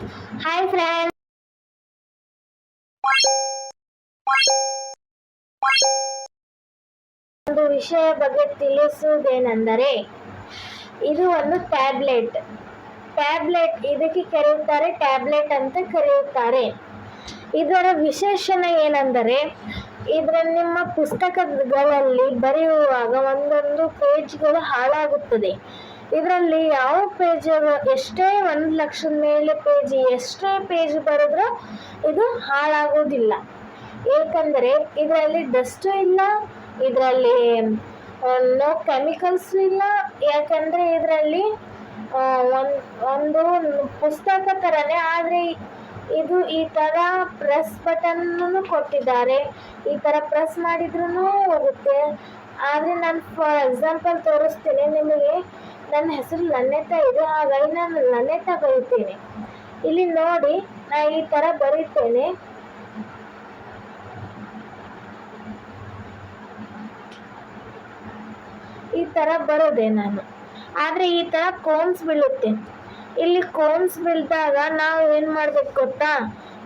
Hi friends, ಒಂದು ವಿಷಯ ಬಗ್ಗೆ ತಿಳಿಸುವುದೇನೆಂದರೆ ಇದು ಒಂದು ಟ್ಯಾಬ್ಲೆಟ್ ಇದಕ್ಕೆ ಕರೆಯುತ್ತಾರೆ, ಟ್ಯಾಬ್ಲೆಟ್ ಅಂತ ಕರೆಯುತ್ತಾರೆ. ಇದರ ವಿಶೇಷಣೆ ಏನೆಂದರೆ ನಿಮ್ಮ ಪುಸ್ತಕಗಳಲ್ಲಿ ಬರೆಯುವಾಗ ಒಂದೊಂದು ಪೇಜ್ಗಳು ಹಾಳಾಗುತ್ತದೆ. ಇದರಲ್ಲಿ ಯಾವ ಪೇಜ್ ಎಷ್ಟೇ 1,00,000 ಮೇಲೆ ಎಷ್ಟೇ ಪೇಜ್ ಬರೆದ್ರೂ ಇದು ಹಾಳಾಗೋದಿಲ್ಲ. ಏಕೆಂದರೆ ಇದರಲ್ಲಿ ಡಸ್ಟು ಇಲ್ಲ, ಇದರಲ್ಲಿ ನೋ ಕೆಮಿಕಲ್ಸ್ ಇಲ್ಲ. ಯಾಕಂದರೆ ಇದರಲ್ಲಿ ಒಂದು ಪುಸ್ತಕ ಥರನೇ, ಆದರೆ ಇದು ಈ ಥರ ಪ್ರೆಸ್ ಬಟನ್ನೂ ಕೊಟ್ಟಿದ್ದಾರೆ. ಈ ಥರ ಪ್ರೆಸ್ ಮಾಡಿದ್ರೂ ಹೋಗುತ್ತೆ. ಆದರೆ ನಾನು ಫಾರ್ ಎಕ್ಸಾಂಪಲ್ ತೋರಿಸ್ತೀನಿ ನಿಮಗೆ. ನನ್ನ ಹೆಸರು ಲಲಿತಾ ಇದೆ, ಹಾಗಾಗಿ ನಾನು ಲಲಿತಾ ಬರೀತೀನಿ. ಇಲ್ಲಿ ನೋಡಿ, ನಾನು ಈ ಥರ ಬರೀತೇನೆ. ಈ ಥರ ಬರೋದೆ ನಾನು. ಆದರೆ ಈ ಥರ ಕೋನ್ಸ್ ಬೀಳುತ್ತೆ. ಇಲ್ಲಿ ಕೋನ್ಸ್ ಬೀಳ್ದಾಗ ನಾವು ಏನು ಮಾಡ್ಬೇಕು ಗೊತ್ತಾ?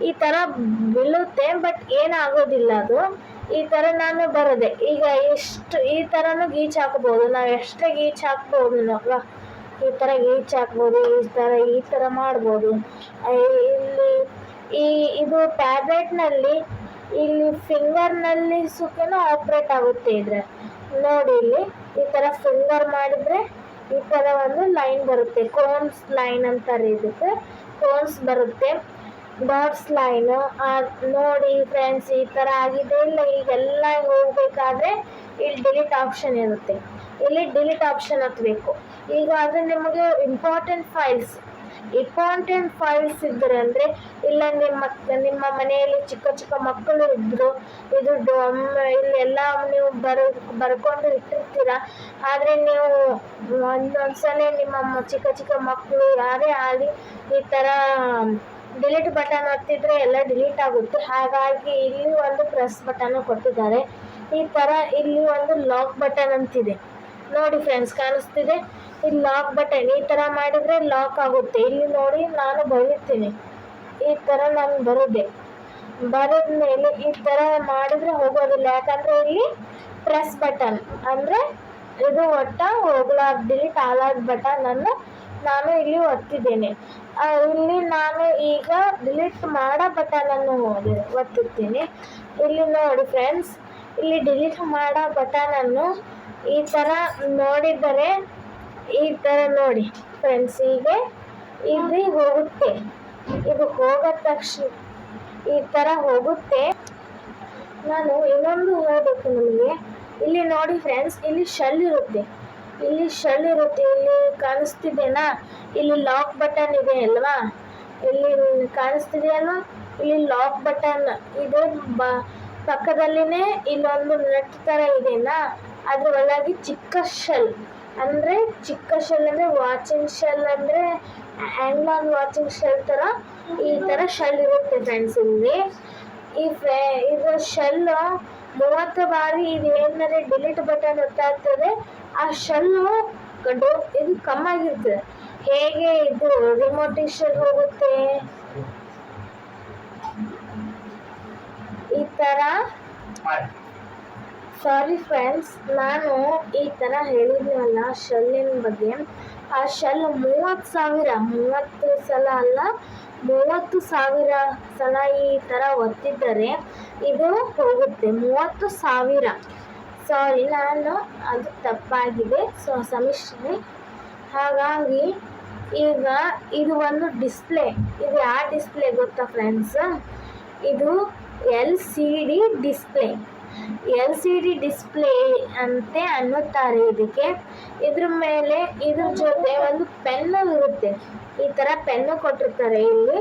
ಈ ಥರ ಬೀಳುತ್ತೆ, ಬಟ್ ಏನಾಗೋದಿಲ್ಲ ಅದು. ಈ ಥರ ನಾನು ಬರೋದೆ. ಈಗ ಈ ಥರನೂ ಗೀಚ್ ಹಾಕ್ಬೋದು. ನಾವು ಎಷ್ಟೇ ಗೀಚ್ ಹಾಕ್ಬೋದು ನಾವು. ಈ ಥರ ಗೀಚ್ ಹಾಕ್ಬೋದು, ಈ ಥರ ಮಾಡ್ಬೋದು. ಇದು ಟ್ಯಾಬ್ಲೆಟ್ನಲ್ಲಿ ಇಲ್ಲಿ ಫಿಂಗರ್ನಲ್ಲಿ ಸುತ್ತಲೂ ಆಪ್ರೇಟ್ ಆಗುತ್ತೆ. ಇದ್ರೆ ನೋಡಿ, ಇಲ್ಲಿ ಈ ಥರ ಫಿಂಗರ್ ಮಾಡಿದರೆ ಈ ಥರ ಒಂದು ಲೈನ್ ಬರುತ್ತೆ. ಕೋನ್ಸ್ ಲೈನ್ ಅಂತಾರೆ ಇದಕ್ಕೆ. ಕೋನ್ಸ್ ಬರುತ್ತೆ, ಡಾಟ್ಸ್ ಲೈನು. ನೋಡಿ ಫ್ರೆಂಡ್ಸ್, ಈ ಥರ ಆಗಿದೆ. ಇಲ್ಲ ಈಗೆಲ್ಲ ಹೋಗಬೇಕಾದ್ರೆ ಇಲ್ಲಿ ಡಿಲೀಟ್ ಆಪ್ಷನ್ ಇರುತ್ತೆ. ಇಲ್ಲಿ ಡಿಲೀಟ್ ಆಪ್ಷನ್ ಹತ್ತಬೇಕು. ಈಗ ಅದು ನಿಮಗೆ ಇಂಪಾರ್ಟೆಂಟ್ ಫೈಲ್ಸ್ ಇದ್ದರೆ ಅಂದರೆ, ಇಲ್ಲ ನಿಮ್ಮ ಮನೆಯಲ್ಲಿ ಚಿಕ್ಕ ಮಕ್ಕಳು ಇದ್ದರು, ಇಲ್ಲೆಲ್ಲ ನೀವು ಬರ್ಕೊಂಡು ಇಟ್ಟಿರ್ತೀರ. ಆದರೆ ನೀವು ಒಂದೊಂದ್ಸಲ ನಿಮ್ಮ ಚಿಕ್ಕ ಮಕ್ಕಳು ಯಾರೇ ಆಗಲಿ ಈ ಥರ ಡಿಲೀಟ್ ಬಟನ್ ಒತ್ತಿದ್ರೆ ಎಲ್ಲ ಡಿಲೀಟ್ ಆಗುತ್ತೆ. ಹಾಗಾಗಿ ಇಲ್ಲಿ ಒಂದು ಪ್ರೆಸ್ ಬಟನ್ ಕೊಟ್ಟಿದ್ದಾರೆ. ಈ ಥರ ಇಲ್ಲಿ ಒಂದು ಲಾಕ್ ಬಟನ್ ಅಂತಿದೆ ನೋಡಿ ಫ್ರೆಂಡ್ಸ್, ಕಾಣಿಸ್ತಿದೆ. ಇಲ್ಲಿ ಲಾಕ್ ಬಟನ್ ಈ ಥರ ಮಾಡಿದರೆ ಲಾಕ್ ಆಗುತ್ತೆ. ಇಲ್ಲಿ ನೋಡಿ, ನಾನು ಬರೀತೀನಿ. ಈ ಥರ ನಾನು ಬರೆದ್ಮೇಲೆ ಈ ಥರ ಮಾಡಿದರೆ ಹೋಗೋದಿಲ್ಲ. ಯಾಕಂದರೆ ಇಲ್ಲಿ ಪ್ರೆಸ್ ಬಟನ್ ಅಂದರೆ ಇದು ಡಿಲೀಟ್ ಆಲಾದ ಬಟನನ್ನು ನಾನು ಇಲ್ಲಿ ಒತ್ತಿದ್ದೇನೆ. ಇಲ್ಲಿ ನಾನು ಈಗ ಡಿಲೀಟ್ ಮಾಡೋ ಬಟನನ್ನು ಒತ್ತುತ್ತೀನಿ. ಇಲ್ಲಿ ನೋಡಿ ಫ್ರೆಂಡ್ಸ್, ಇಲ್ಲಿ ಡಿಲೀಟ್ ಮಾಡೋ ಬಟನನ್ನು ಈ ಥರ ನೋಡಿದರೆ, ಈ ಥರ ನೋಡಿ ಫ್ರೆಂಡ್ಸ್, ಹೀಗೆ ಇಲ್ಲಿ ಹೋಗುತ್ತೆ. ಇದು ಹೋದ ತಕ್ಷಣ ಈ ಥರ ಹೋಗುತ್ತೆ. ನಾನು ಇನ್ನೊಂದು ಹೇಳಬೇಕು ನಿಮಗೆ. ಇಲ್ಲಿ ನೋಡಿ ಫ್ರೆಂಡ್ಸ್, ಇಲ್ಲಿ ಶೆಲ್ ಇರುತ್ತೆ. ಇಲ್ಲಿ ಕಾಣಿಸ್ತಿದೆನಾ? ಇಲ್ಲಿ ಲಾಕ್ ಬಟನ್ ಇದೆ ಅಲ್ವಾ? ಇಲ್ಲಿ ಕಾಣಿಸ್ತಿದೆಯಲ್ವಾ? ಇಲ್ಲಿ ಲಾಕ್ ಬಟನ್ ಇದೆ. ಪಕ್ಕದಲ್ಲಿನೇ ಇಲ್ಲೊಂದು ನಟ್ ಥರ ಇದೆನಾ? ಅದ್ರ ಒಳಗೆ ಚಿಕ್ಕ ಶೆಲ್ ಅಂದರೆ ವಾಚಿಂಗ್ ಶೆಲ್ ಅಂದರೆ ಹ್ಯಾಂಗ್ ವಾಚಿಂಗ್ ಶೆಲ್ ಥರ ಈ ಥರ ಶೆಲ್ ಇರುತ್ತೆ ಫ್ರೆಂಡ್ಸ್. ಇಲ್ಲಿ ಇದು ಶೆಲ್ 30 ಬಾರಿ ಇದು ಏನಾದ್ರೆ ಡಿಲೀಟ್ ಬಟನ್ ಒತ್ತಾಗ್ತದೆ, ಆ ಶೆಲ್ಲು ಇದು ಕಮ್ಮಾಗಿರ್ತದೆ. ಹೇಗೆ ಇದು ರಿಮೋಟ್ ಶೆಲ್ ಹೋಗುತ್ತೆ ಈ ಥರ. ಸಾರಿ ಫ್ರೆಂಡ್ಸ್, ನಾನು ಈ ಥರ ಹೇಳಿದ್ನಲ್ಲ ಶೆಲ್ಲಿನ ಬಗ್ಗೆ. ಆ ಶೆಲ್ 30 ಸಲ ಅಲ್ಲ, 30,000 ಸಲ ಈ ಥರ ಒತ್ತಿದ್ದರೆ ಇದು ಹೋಗುತ್ತೆ. 30,000. ಸಾರಿ, ಅದು ತಪ್ಪಾಗಿದೆ, ಕ್ಷಮಿಸಿ. ಹಾಗಾಗಿ ಈಗ ಇದು ಒಂದು ಡಿಸ್ಪ್ಲೇ. ಇದು ಯಾವ ಡಿಸ್ಪ್ಲೇ ಗೊತ್ತಾ ಫ್ರೆಂಡ್ಸ್? ಇದು LCD ಡಿಸ್ಪ್ಲೇ ಅಂತೆ ಅನ್ನುತ್ತಾರೆ ಇದಕ್ಕೆ. ಇದ್ರ ಮೇಲೆ ಇದ್ರ ಜೊತೆ ಒಂದು ಪೆನ್ನು ಇರುತ್ತೆ. ಈ ಥರ ಪೆನ್ನು ಕೊಟ್ಟಿರ್ತಾರೆ ಇಲ್ಲಿ.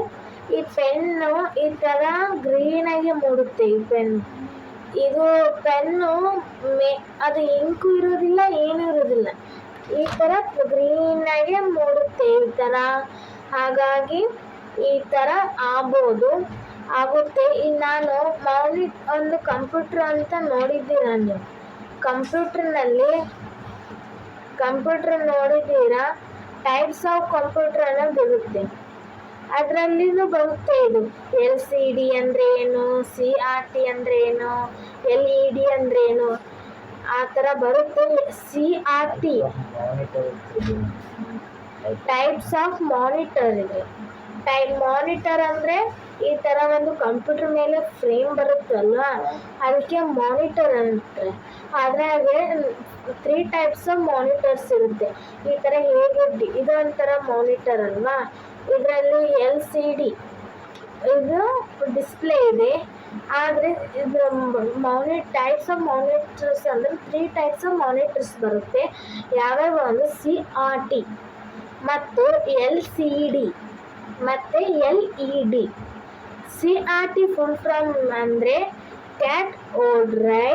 ಈ ಪೆನ್ನು ಈ ಥರ ಗ್ರೀನಾಗಿ ಮೂಡುತ್ತೆ. ಈ ಇದು ಪೆನ್ನು ಅದು ಇಂಕು ಇರೋದಿಲ್ಲ, ಏನೂ ಇರೋದಿಲ್ಲ. ಈ ಥರ ಗ್ರೀನಾಗಿ ಮೂಡುತ್ತೆ ಈ ಥರ. ಹಾಗಾಗಿ ಈ ಥರ ಆಗುತ್ತೆ. ಈಗ ನಾನು ಒಂದು ಕಂಪ್ಯೂಟರ್ ಅಂತ ನೋಡಿದ್ದೀರಾ ನೀವು? ಕಂಪ್ಯೂಟರ್ ನೋಡಿದ್ದೀರಾ? ಟೈಪ್ಸ್ ಆಫ್ ಕಂಪ್ಯೂಟರ್ ಅನ್ನೋದು ಇರುತ್ತೆ. ಅದರಲ್ಲಿನೂ ಬರುತ್ತೆ ಇದು LCD ಅಂದರೆ ಏನು, CRT ಅಂದರೆ ಏನು, LED ಅಂದರೆ ಏನು, ಆ ಥರ ಬರುತ್ತೆ. CRT ಟೈಪ್ಸ್ ಆಫ್ ಮಾನಿಟರ್ ಇದೆ. ಮಾನಿಟರ್ ಅಂದರೆ ಈ ಥರ ಒಂದು ಕಂಪ್ಯೂಟರ್ ಮೇಲೆ ಫ್ರೇಮ್ ಬರುತ್ತಲ್ವ, ಅದಕ್ಕೆ ಮಾನಿಟರ್ ಅಂತಾರೆ. ಅದ್ರಾಗೆ 3 ಟೈಪ್ಸ್ ಆಫ್ ಮಾನಿಟರ್ಸ್ ಇರುತ್ತೆ. ಈ ಥರ ಹೇಗೆ ಇದೊಂಥರ ಮಾನಿಟರ್ ಅಲ್ವಾ, ಇದರಲ್ಲಿ LCD ಇದು ಡಿಸ್ಪ್ಲೇ ಇದೆ. ಆದರೆ ಇದು ಟೈಪ್ಸ್ ಆಫ್ ಮಾನಿಟರ್ಸ್ ಅಂದರೆ 3 ಟೈಪ್ಸ್ ಆಫ್ ಮಾನಿಟರ್ಸ್ ಬರುತ್ತೆ. ಯಾವ್ಯಾವ ಅಂದರೆ CRT ಮತ್ತು LCD ಮತ್ತು LED. CRT ಫುಲ್ ಫಾರ್ಮ್ ಅಂದರೆ cathode ray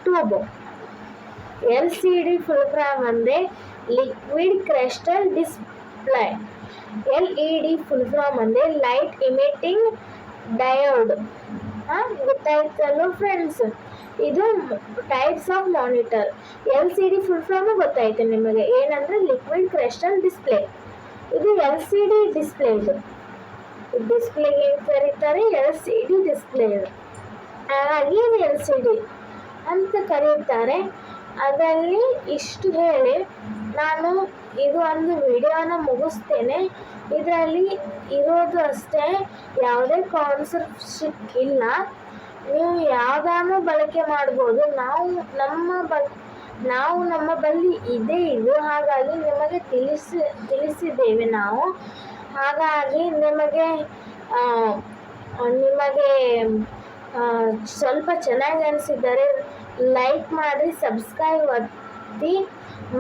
tube. LCD full form ಅಂದರೆ liquid crystal display. LED full form ಅಂದರೆ ಲೈಟ್ ಇಮಿಟಿಂಗ್ ಡಯೋಡ್. ಗೊತ್ತಾಯ್ತಲ್ಲ ಫ್ರೆಂಡ್ಸ್, ಇದು types of monitor. LCD full form ಗೊತ್ತಾಯ್ತು ನಿಮಗೆ, ಏನಂದರೆ ಲಿಕ್ವಿಡ್ ಕ್ರಿಸ್ಟಲ್ ಡಿಸ್ಪ್ಲೇ. ಇದು LCD ಡಿಸ್ಪ್ಲೇ. ಇದು ಡಿಸ್ಪ್ಲೇಗೆ ಏನು ಕರೀತಾರೆ, LCD ಡಿಸ್ಪ್ಲೇ. ಹಾಗಾಗಿ ಇದು LCD ಅಂತ ಕರೀತಾರೆ. ಅದರಲ್ಲಿ ಇಷ್ಟು ಹೇಳಿ ನಾನು ಇದು ಒಂದು ವಿಡಿಯೋನ ಮುಗಿಸ್ತೇನೆ. ಇದರಲ್ಲಿ ಇರೋದು ಅಷ್ಟೇ, ಯಾವುದೇ ಕಾನ್ಸೆಪ್ಟ್ ಇಲ್ಲ. ನೀವು ಯಾವುದನ್ನು ಬಳಕೆ ಮಾಡ್ಬೋದು. ನಾವು ನಮ್ಮ ಬಳಿ ಇದೆ ಇದು, ಹಾಗಾಗಿ ನಿಮಗೆ ತಿಳಿಸಿದ್ದೇವೆ ನಾವು. ಹಾಗಾಗಿ ನಿಮಗೆ ಸ್ವಲ್ಪ ಚೆನ್ನಾಗಿ ಅನಿಸಿದರೆ ಲೈಕ್ ಮಾಡಿ, ಸಬ್ಸ್ಕ್ರೈಬ್ ಒತ್ತಿ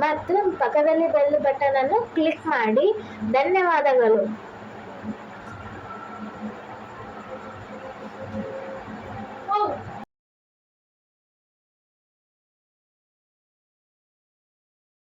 ಮತ್ತು ಪಕ್ಕದಲ್ಲಿ ಬೆಲ್ ಬಟನನ್ನು ಕ್ಲಿಕ್ ಮಾಡಿ. ಧನ್ಯವಾದಗಳು.